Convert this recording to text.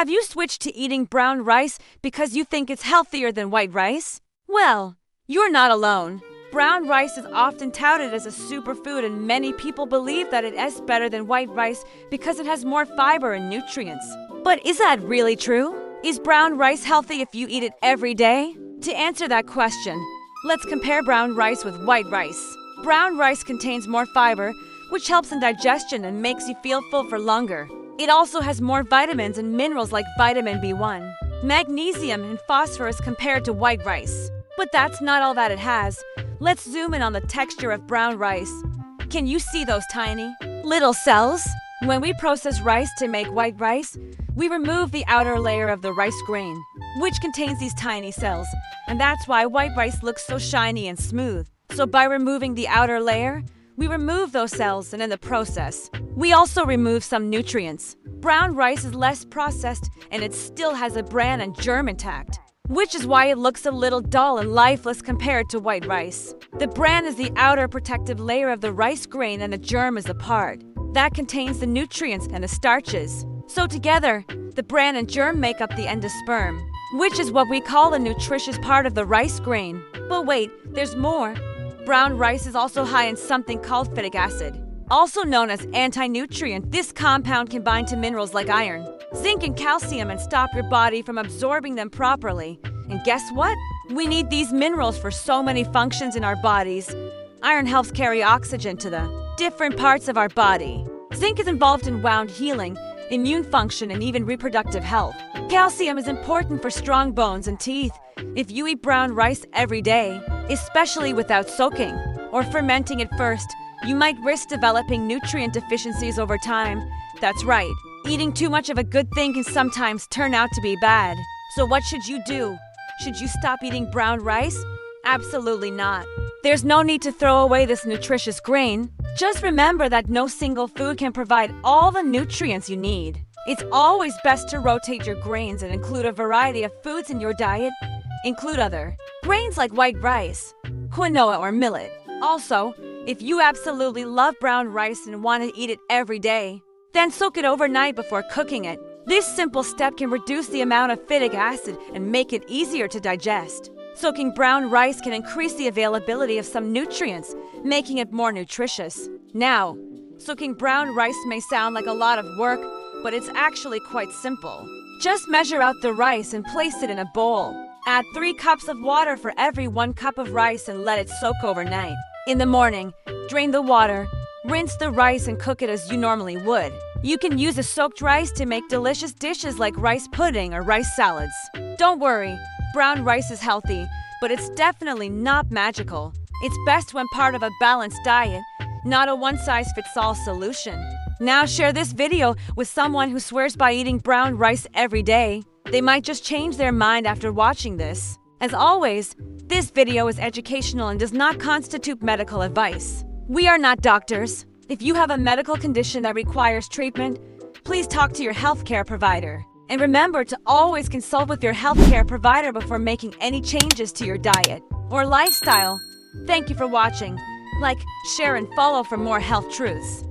Have you switched to eating brown rice because you think it's healthier than white rice? Well, you're not alone. Brown rice is often touted as a superfood, and many people believe that it is better than white rice because it has more fiber and nutrients. But is that really true? Is brown rice healthy if you eat it every day? To answer that question, let's compare brown rice with white rice. Brown rice contains more fiber, which helps in digestion and makes you feel full for longer. It also has more vitamins and minerals like vitamin B1, magnesium, and phosphorus compared to white rice. But that's not all that it has. Let's zoom in on the texture of brown rice. Can you see those tiny, little cells? When we process rice to make white rice, we remove the outer layer of the rice grain, which contains these tiny cells, and that's why white rice looks so shiny and smooth. So by removing the outer layer, we remove those cells, and in the process, we also remove some nutrients. Brown rice is less processed, and it still has a bran and germ intact, which is why it looks a little dull and lifeless compared to white rice. The bran is the outer protective layer of the rice grain, and the germ is the part that contains the nutrients and the starches. So together, the bran and germ make up the endosperm, which is what we call the nutritious part of the rice grain. But wait, there's more. Brown rice is also high in something called phytic acid, also known as anti-nutrient. This compound can bind to minerals like iron, zinc, and calcium and stop your body from absorbing them properly. And guess what? We need these minerals for so many functions in our bodies. Iron helps carry oxygen to the different parts of our body. Zinc is involved in wound healing, immune function, and even reproductive health. Calcium is important for strong bones and teeth. If you eat brown rice every day, especially without soaking or fermenting it first, you might risk developing nutrient deficiencies over time. That's right, eating too much of a good thing can sometimes turn out to be bad. So what should you do? Should you stop eating brown rice? Absolutely not. There's no need to throw away this nutritious grain. Just remember that no single food can provide all the nutrients you need. It's always best to rotate your grains and include a variety of foods in your diet. Include other grains like white rice, quinoa, or millet. Also, if you absolutely love brown rice and want to eat it every day, then soak it overnight before cooking it. This simple step can reduce the amount of phytic acid and make it easier to digest. Soaking brown rice can increase the availability of some nutrients, making it more nutritious. Now, soaking brown rice may sound like a lot of work, but it's actually quite simple. Just measure out the rice and place it in a bowl. Add 3 cups of water for every 1 cup of rice and let it soak overnight. In the morning, drain the water, rinse the rice, and cook it as you normally would. You can use the soaked rice to make delicious dishes like rice pudding or rice salads. Don't worry, brown rice is healthy, but it's definitely not magical. It's best when part of a balanced diet, not a one-size-fits-all solution. Now share this video with someone who swears by eating brown rice every day. They might just change their mind after watching this. As always, this video is educational and does not constitute medical advice. We are not doctors. If you have a medical condition that requires treatment, please talk to your healthcare provider. And remember to always consult with your healthcare provider before making any changes to your diet or lifestyle. Thank you for watching. Like, share, and follow for more health truths.